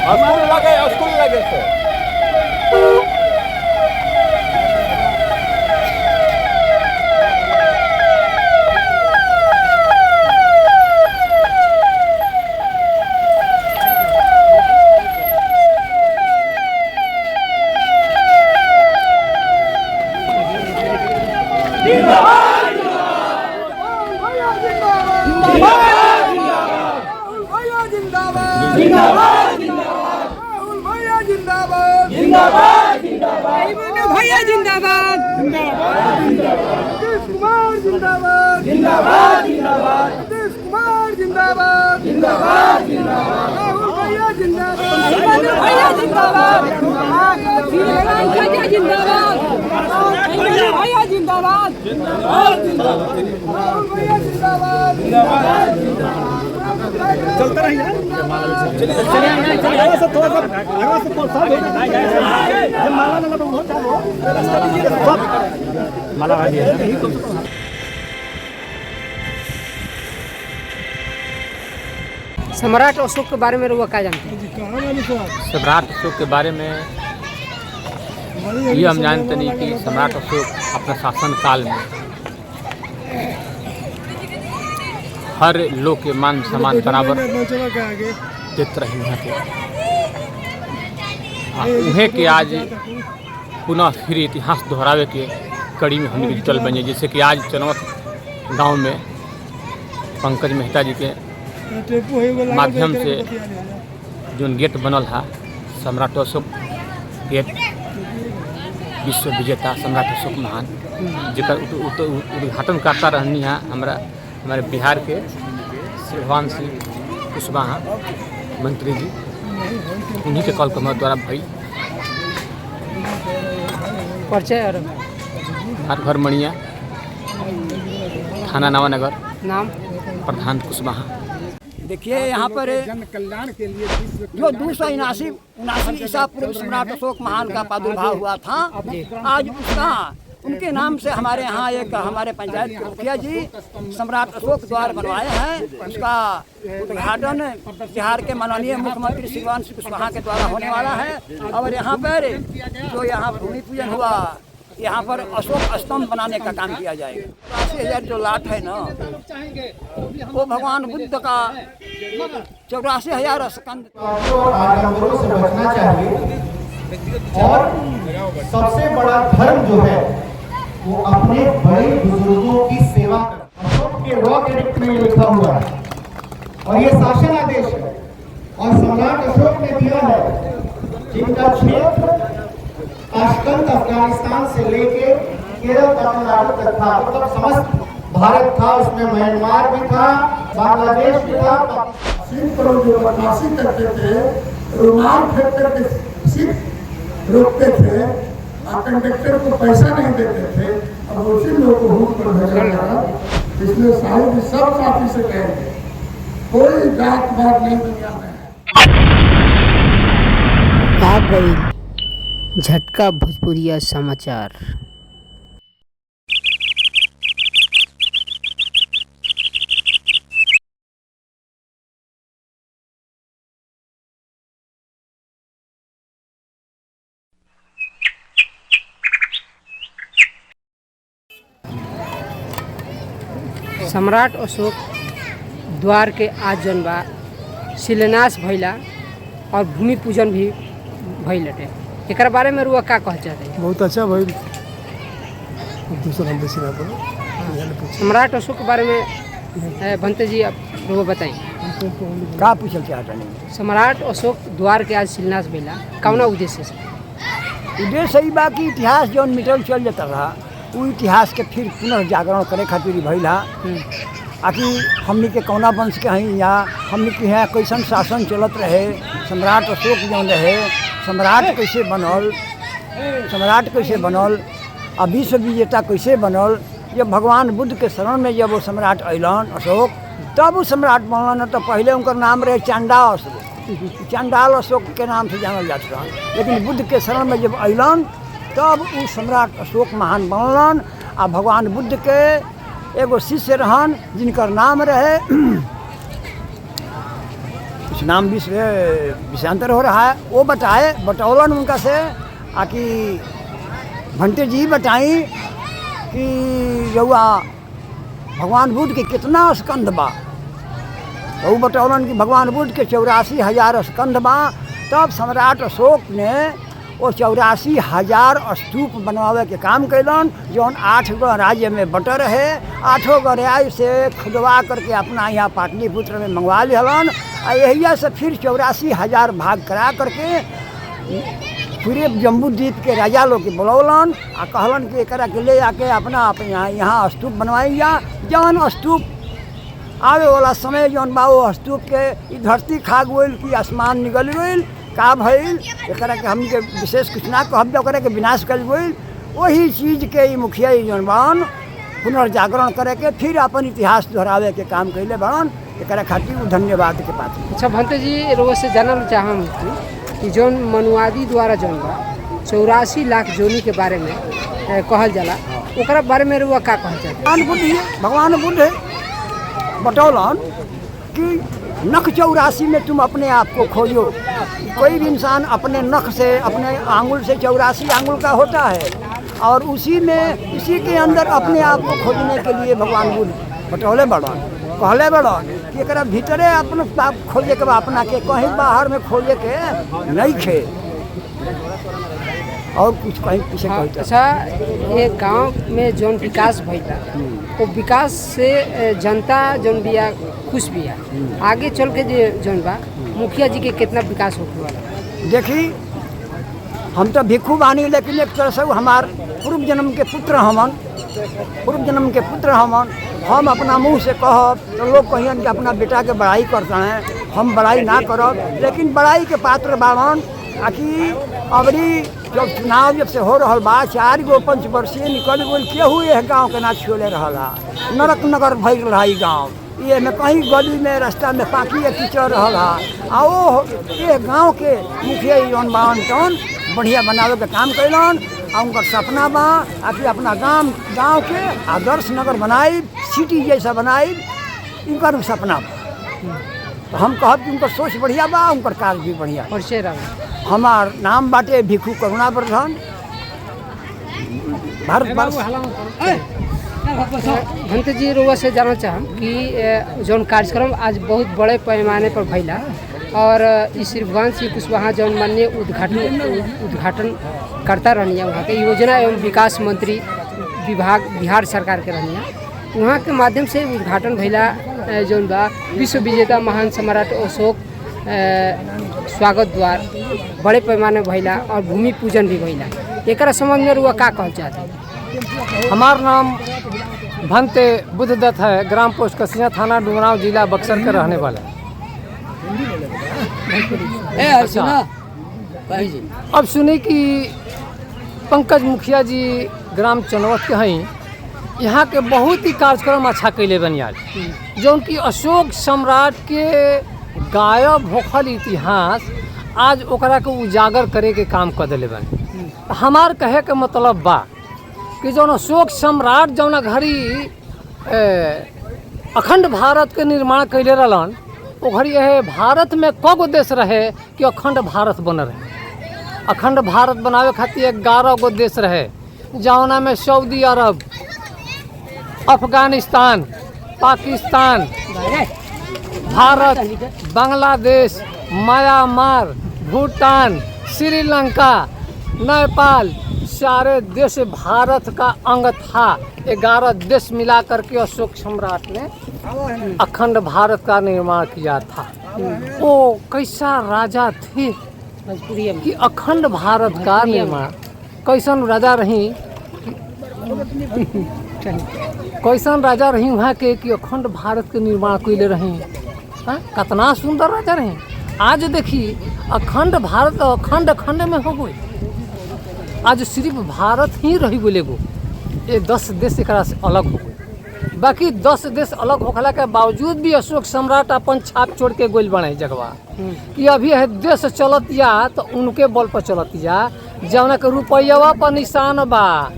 School लगे थे। जिंदाबाद जिंदाबाद भैया जिंदाबाद जिंदाबाद नीतीश कुमार जिंदाबाद जिंदाबाद जिंदाबाद नीतीश कुमार जिंदाबाद जिंदाबाद जिंदाबाद राहुल भैया जिंदाबाद भैया जिंदाबाद भैया जिंदाबाद भैया जिंदाबाद राहुल भैया जिंदाबाद जिंदाबाद चलता रहेगा। चलिए थोड़ा सा माला सम्राट अशोक के बारे में रुआ क्या जानते हैं? सम्राट अशोक के बारे में ये हम जानते नहीं कि सम्राट अशोक अपना शासन काल में हर लोग के मान सम्मान बराबर देते रहे हैं उन्हें के आज पुनः फिर इतिहास दोहरावे के कड़ी में हम जुटल बने। जैसे कि आज चनौत गांव में पंकज मेहता जी के माध्यम से जो गेट बनल है सम्राट अशोक गेट विश्व विजेता सम्राट अशोक महान जकर उद्घाटन करता रहनी है हमारे बिहार के श्री भगवान सिंह कुशवाहा मंत्री जी, उन्हीं के कल कमर द्वारा भई परिचय और घर मणिया थाना नवानगर नाम प्रधान कुशवाहा। देखिए यहाँ पर जन कल्याण के लिए जो 279 ईसा पूर्व सम्राट अशोक महान का प्रादुर्भाव हुआ था, आज उसका उनके नाम से हमारे यहाँ एक हमारे पंचायत के मुखिया जी सम्राट अशोक द्वार बनवाए हैं। उसका उद्घाटन बिहार के माननीय मुख्यमंत्री श्री भगवान सिंह कुशवाहा के द्वारा होने वाला है। और यहाँ पर जो यहाँ भूमि पूजन हुआ, यहाँ पर अशोक स्तंभ बनाने का काम किया जाएगा। 84,000 जो लाट है ना, वो भगवान बुद्ध का 84,000 स्कंद। आडंबरों से बचना चाहिए और सबसे बड़ा धर्म जो है वो अपने बड़े बुजुर्गों की सेवा कर। अशोक के रॉक एडिक्ट में लिखा हुआ है और ये शासन आदेश है और सम्राट अशोक ने दिया है जिनका क्षेत्र ताशकंद अफगानिस्तान से लेके केरल तमिलनाडु तक था, मतलब समस्त भारत था, उसमें म्यांमार भी था, बांग्लादेश भी था। सिख पर जो बदमाशी करते थे, रुमाल फेंक करके सिख रोकते थे, कंडक्टर को पैसा नहीं देते थे, अब उसी लोगों को हुक पर भेजा गया। इसलिए साहब सब साथी से कहेंगे कोई जात बात नहीं दुनिया में है। झटका भोजपुरिया समाचार। सम्राट अशोक द्वार के आज जौन बा शिलान्यास भइला और भूमि पूजन भी भइल हटे, एकरा बारे में रुआ का कह चाहते हैं? बहुत अच्छा भाई दूसरा हम बेसी ना बोलो। सम्राट अशोक के बारे में भंते जी आप रुआ बताएं का पूछल चाहता नहीं। सम्राट अशोक द्वार के आज शिलान्यास भइला कौना उद्देश्य से? उद्देश्य ही बा कि इतिहास जौन मिटल चल जाता रहा, वो इतिहास के फिर पुनर्जागरण करे खातिर भइल है। आखिर हमनी के कौना वंश के हैं या हमनी के यहाँ कैसन शासन चलत रहे, सम्राट अशोक जौन रहे, सम्राट कैसे बनल और विश्व विजेता कैसे बनल। जब भगवान बुद्ध के शरण में जब वो सम्राट अलन अशोक, तब वो सम्राट बनलन। तो पहले उनका नाम रहे चांडाल अशोक, चांडाल अशोक के नाम से जानल जाता रहा। लेकिन बुद्ध के शरण में जब अलन तब वो सम्राट अशोक महान बनलन। आ भगवान बुद्ध के एगो शिष्य रहन जिनकर नाम रहे कुछ नाम भी विषयांतर हो रहा है, वो बताए बतौलन उनका से आकि भंटे जी बताई कि रउआ भगवान बुद्ध के कितना स्कंद बा। वो बतौलन कि भगवान बुद्ध के 84,000 स्कंद बा। तब सम्राट अशोक ने वो 84,000 स्तूप बनवावे के काम कैलन, जौन 8 गो राज्य में बंटल रहे। 8 गो राज्य से खुदवा करके अपना यहाँ पाटलिपुत्र में मंगवा लिहलन। यही से फिर 84,000 भाग करा करके पूरे जम्बूद्वीप के राजा लोग के बुलौलन आ कहलन कि एकरा के ले आके अपना यहाँ स्तूप बनवाई जा। जौन स्तूप आवे वाला समय जौन बा वो स्तूप के धरती खा गई कि आसमान निकल गई का भइल, एकरा के हमके विशेष कुछ ना कहब, ओकरा के विनाश कर गई। वही चीज़ के ई मुखिया जौन बन पुनर्जागरण करे के फिर अपन इतिहास दोहरावे के काम कैले बन। एकरा खातिर धन्यवाद के पात्र। अच्छा भंते जी रोज से जानल चाहम कि जौन मनुवादी द्वारा जौन बा 84 लाख जोनी के बारे में कहल जाला, ओकरा बारे में रुआ का कहल जाला? भगवान बुद्ध बतौलन कि नख 84 में तुम अपने आप को खोजो। कोई भी इंसान अपने नख से अपने आंगुल से 84 आंगुल का होता है और उसी के अंदर अपने आप को खोजने के लिए भगवान बुद्ध बतौले बड़न कहले बड़न कि एकरा भीतरे अपन आप खोजे के अपना के कहीं बाहर में खोजे के नहीं खे और कुछ कहीं पीछे। हाँ, अच्छा ये गांव में जौन विकास भइला वो विकास से जनता जौन बिया खुश बिया, आगे चल के जौन बा मुखिया जी के कितना विकास होने वाला? देखी हम तो भिक्षु बानी, लेकिन एक तरह से हमार पूर्व जन्म के पुत्र हमन। हम अपना मुंह से कहब तो लोग कहियन कि अपना बेटा के बड़ाई करता है, हम बड़ाई ना करब, लेकिन बड़ाई के पात्र बावन। आकि अबरी जब चुनाव जब से हो रहा बा 4 गो पंचवर्षीय निकल गई, केहू यह गाँव के ना छोड़े रहा। नरक नगर भर रहा गाँव, ये में कहीं गली में रास्ता में पाकी कीचड़ रहा। आ वो ये गाँव के मुखिया जौन बावन तौन बढ़िया बनावे के काम कैलन। आ उनका सपना बा कि अपना गाँव के आदर्श नगर बनाई, सिटी जैसा बनाई, इनका सपना बा। तो हम कहब कि उनका सोच बढ़िया बा, उनका कार्य भी बढ़िया। हमार नाम बाटे भिक्षु करुणा प्रधान, भारतवर्ष। भंते जी रुआ से जानना चाहम कि जौन कार्यक्रम आज बहुत बड़े पैमाने पर भइला और इस रघुवंश जी कुशवाहा जौन माननीय उद्घाटन करता रहनी है, वहाँ के योजना एवं विकास मंत्री विभाग बिहार सरकार के रहनी है, वहाँ के माध्यम से उद्घाटन भइला जौन बा विश्व विजेता महान सम्राट अशोक स्वागत द्वार बड़े पैमाने भइला और भूमि पूजन भी भइला। एकरा संबंध में रुआ का कहल चाहते? हमार नाम भंते बुद्धदत्त है, ग्राम पोस्ट कसिया, थाना डुमरांव, जिला बक्सर के रहने वाला। अब सुनी कि पंकज मुखिया जी ग्राम चनवत के हैं, यहाँ के बहुत ही कार्यक्रम अच्छा कैले बनियाल, जो कि अशोक सम्राट के गायब होखल इतिहास आज ओकरा के उजागर करे के काम कर दिले बन। हमार कहे के मतलब बा कि जौन अशोक सम्राट जौन घड़ी अखंड भारत के निर्माण कैले रहलन, वो घड़ी यह भारत में कगो देश रहे कि अखंड भारत बन रहे। अखंड भारत बनावे खातिर 11 गो देश रहे, जौना में सऊदी अरब, अफगानिस्तान, पाकिस्तान, भारत, बांग्लादेश, म्यांमार, भूटान, श्रीलंका, नेपाल, सारे देश भारत का अंग था। 11 देश मिला करके अशोक सम्राट ने अखंड भारत का निर्माण किया था। वो कैसा राजा थे कि अखंड भारत का निर्माण, कैसन राजा रही, कैसन राजा रही वहाँ के कि अखंड भारत के निर्माण कैले रही। कितना सुंदर राजा रही। आज देखिए अखंड भारत अखंड में हो गई। आज सिर्फ भारत ही रही बोले गो, ये 10 देश एक से अलग हो गए। बाकी 10 देश अलग होखला के बावजूद भी अशोक सम्राट अपन छाप छोड़ के गोल बने जगवा कि अभी है देश चलत या तो उनके बल पर चलत या, जौना के रुपया पर निशान बा,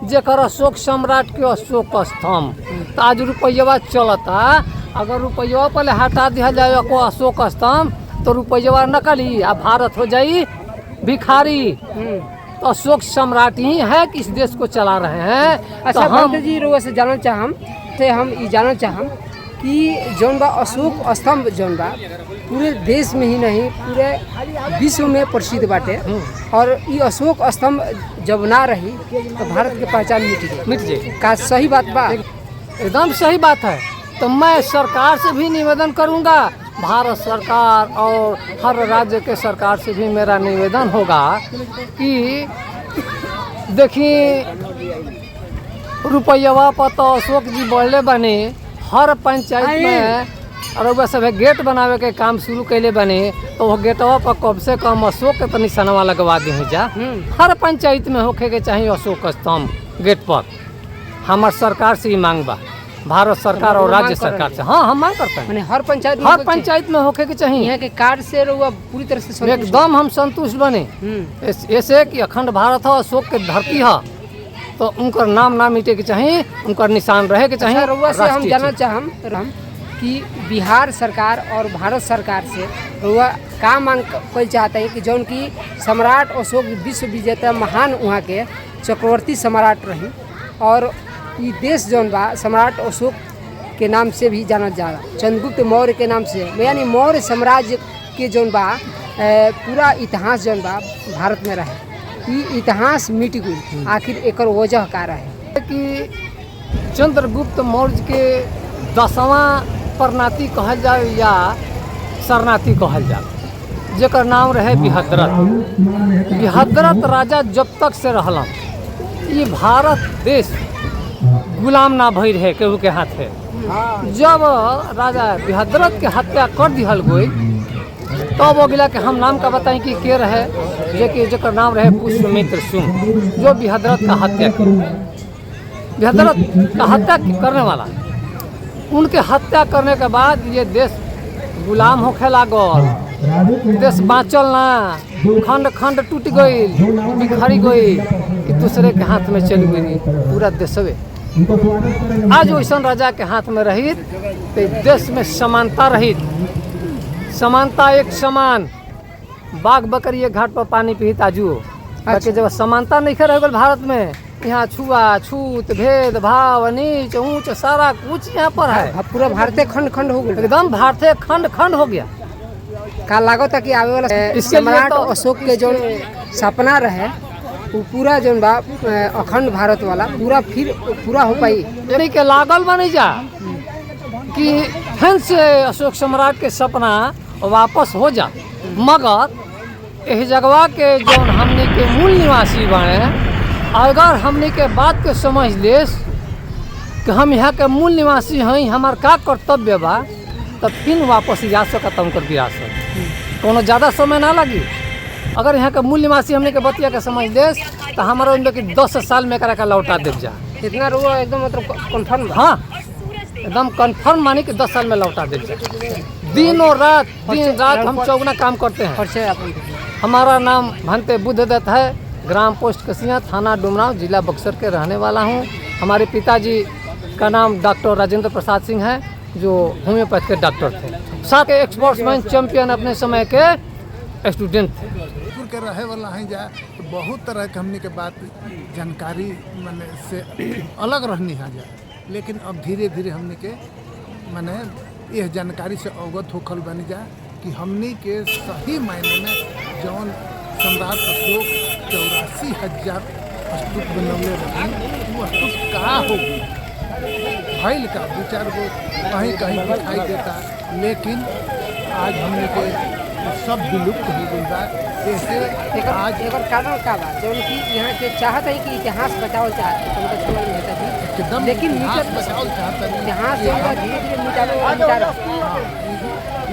जेकर अशोक सम्राट के अशोक स्तंभ। तो आज रुपया चलता, अगर रुपया पर हटा दिया जाए को अशोक स्तंभ, तो रुपया नकली आ भारत हो जाई भिखारी। तो अशोक सम्राट ही है कि इस देश को चला रहे हैं। अच्छा तो हम भक्त जी रुआ से जानना चाहम ते हम ये जानना चाहम कि जौन बा अशोक स्तंभ जौन बा पूरे देश में ही नहीं पूरे विश्व में प्रसिद्ध बाटे और ये अशोक स्तंभ जब ना रही तो भारत की पहचान मिट जाए का सही बात बा? एकदम सही बात है। तो मैं सरकार से भी निवेदन करूंगा, भारत सरकार और हर राज्य के सरकार से भी मेरा निवेदन होगा कि देखिए रुपया पर तो अशोक जी बढ़ले बने, हर पंचायत में और वह सब गेट बनावे के काम शुरू कैले बने, तो वो गेटवा पर कम से कम अशोक के तो निशानवा लगवा दी जा। हर पंचायत में होके के चाहिए अशोक स्तंभ गेट पर। हमार सरकार से ही मांग बा, भारत सरकार और राज्य सरकार से। हाँ हम मांग करते हैं, हर पंचायत में होके के चाहिए। यहाँ के कार्ड से रुआ पूरी तरह से संतुष्ट एकदम हम संतुष्ट बने। ऐसे कि अखंड भारत है, अशोक के धरती है, तो उनका नाम ना मिटे के चाहिए, उनका निशान रहे के चाहिए। रुआ से हम जानना चाहम कि बिहार सरकार और भारत सरकार से रुआ का मांग कर चाहते हैं कि जौन की सम्राट अशोक विश्व विजेता महान वहाँ के चक्रवर्ती सम्राट रही और ये देश जौन बा सम्राट अशोक के नाम से भी जाना जा रहा, चंद्रगुप्त मौर्य के नाम से, यानी मौर्य साम्राज्य के जौन बा पूरा इतिहास जौन बा भारत में रहे, ये इतिहास मिट गई। आखिर एक वजह का रहे कि चंद्रगुप्त मौर्य के 10वां परनाती कहल जाए या शरणार्थी कहल जाए, जेकर नाम रहे बिहद्रथ। बिहद्रथ राजा जब तक से रहला ये भारत देश गुलाम ना भई रहे केहू के हाथ है। जब राजा बिहद्रथ के हत्या कर दिहल गई तब वो गिला के हम नाम का बताएं कि के रहे, जेकर नाम रहे पुष्यमित्र शुंग, जो बिहद्रथ का हत्या की, बिहद्रथ का हत्या करने वाला। उनके हत्या करने के बाद ये देश गुलाम होखे लागल, देश बाँचल ना, खंड खंड टूट गई, बिखरी गई, कि दूसरे के हाथ में चली गई पूरा देशवे। आज वैसा राजा के हाथ में रही तो देश में समानता रही, समानता एक समान, बाघ बकरी एक घाट पर पानी पी ताजू। ताकि जब समानता नहीं रह गई भारत में, यहाँ छुआ छूत भेदभाव नीच ऊंच सारा कुछ यहाँ पर है। पूरा भारतीय खंड खंड हो गया, एकदम भारतीय खंड खंड हो गया। का लागत है कि आवे वाला सम्राट अशोक के जो सपना रहे वो पूरा जो बा अखंड भारत वाला फिर पूरा हो पाई, यानी के लागल बनी जा कि फिर से अशोक सम्राट के सपना वापस हो जा। मगर यह जगवा के जो हमने के मूल निवासी बने, अगर हमने के बात के समझ ले कि हम यहाँ के मूल निवासी हैं, हमार का कर्तव्य बा, तब फिर वापस जा सकता उनकर विरासत। कोनो ज़्यादा समय ना लगी। अगर यहाँ के मूल निवासी हमने के बतिया के समझ ले तो हमारा उन लोग 10 साल में करा लौटा दे जा। इतना रुआ एकदम मतलब कन्फर्म? हाँ एकदम कन्फर्म मानी कि 10 साल में लौटा दे जा। दिन रात हम चौगुना काम करते हैं। हमारा नाम भंते बुद्धदत्त है, ग्राम पोस्ट कसिया, थाना डुमराव, जिला बक्सर के रहने वाला हूँ। हमारे पिताजी का नाम डॉक्टर राजेंद्र प्रसाद सिंह है, जो होम्योपैथ के डॉक्टर थे, साथ एक्सपोर्ट्समैन चैंपियन अपने समय के स्टूडेंट थे। के रहे वाला हैं जा तो बहुत तरह के हमने के बात जानकारी माने से अलग रहनी है जा, लेकिन अब धीरे धीरे हमने के माने यह जानकारी से अवगत होखल बनी जा कि हमने के सही मायने में जौन सम्राट अशोक 84,000 स्तूप बनौले रहे वो स्तूप कहाँ हो भैल का 2-4 गो कहीं कहीं दिखाई देता, लेकिन आज हमने के सब विलुप्त हो गई बा। जैसे आज एक कारण का बा जौन कि यहाँ के चाहत है कि इतिहास बचाओ चाहते एकदम, लेकिन इतिहास बचाओ चाहता इतिहास धीरे धीरे मिटा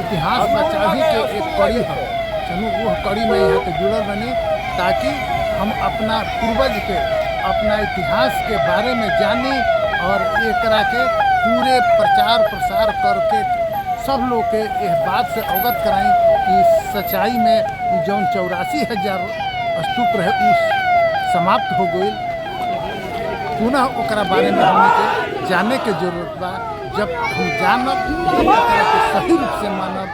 इतिहास बचावी के एक कड़ी है, चलो वो कड़ी में यहाँ पे जुड़ल बनी ताकि हम अपना पूर्वज के अपना इतिहास के बारे में जानी और एकरा के पूरे प्रचार प्रसार करके सब लोग के इस बात से अवगत कराएं कि सच्चाई में जो 84,000 स्तूप रहे उस समाप्त हो गई। पुनः ओकरा बारे में हमने के जाने के जरूरत बा। जब हम जानब, सही रूप से मानब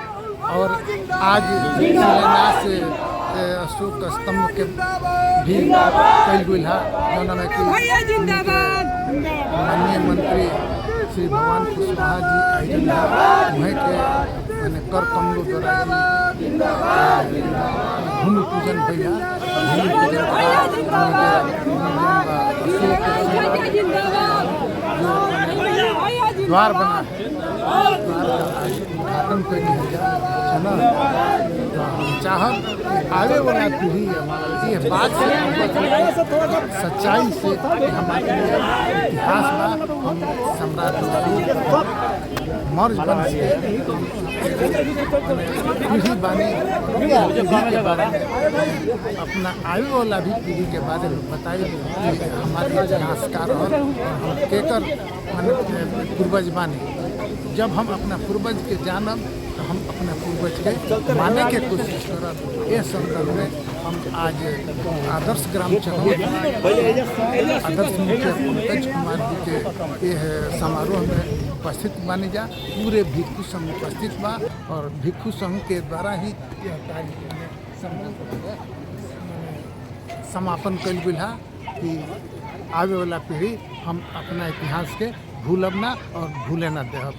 और आज शिलान्यास अशोक स्तंभ के भी कल गई है जौन में माननीय मंत्री श्री भगवान कुशवाहा जी आयोजन है वहीं के मैंने कर कमलों द्वारा भूमि पूजन भैया भूमि पूजन द्वार बना है द्वार का उद्घाटन करनी है ना। तो हम चाहत आगे वाला पीढ़ी ये बात से सच्चाई से हमारे इतिहास में हम सम्राट मर्ज बन पीढ़ी बानी के बारे में अपना आयु वाला भी पीढ़ी के बारे में बताई कि हमारे इतिहासकार और केकर पूर्वज बानी। जब हम अपना पूर्वज के जानब तो हम अपने पूर्वज के माने के कोशिश करब। ये संदर्भ में हम आज आदर्श ग्राम चनौत आदर्श मुखिया पंकज कुमार जी के ये समारोह में उपस्थित मानी जा। पूरे भिक्षु संघ उपस्थित बा और भिक्षु संघ के द्वारा ही यह कार्यक्रम समापन कल गई है कि आगे वाला पीढ़ी हम अपना इतिहास के भूलब ना और भूले ना देहब।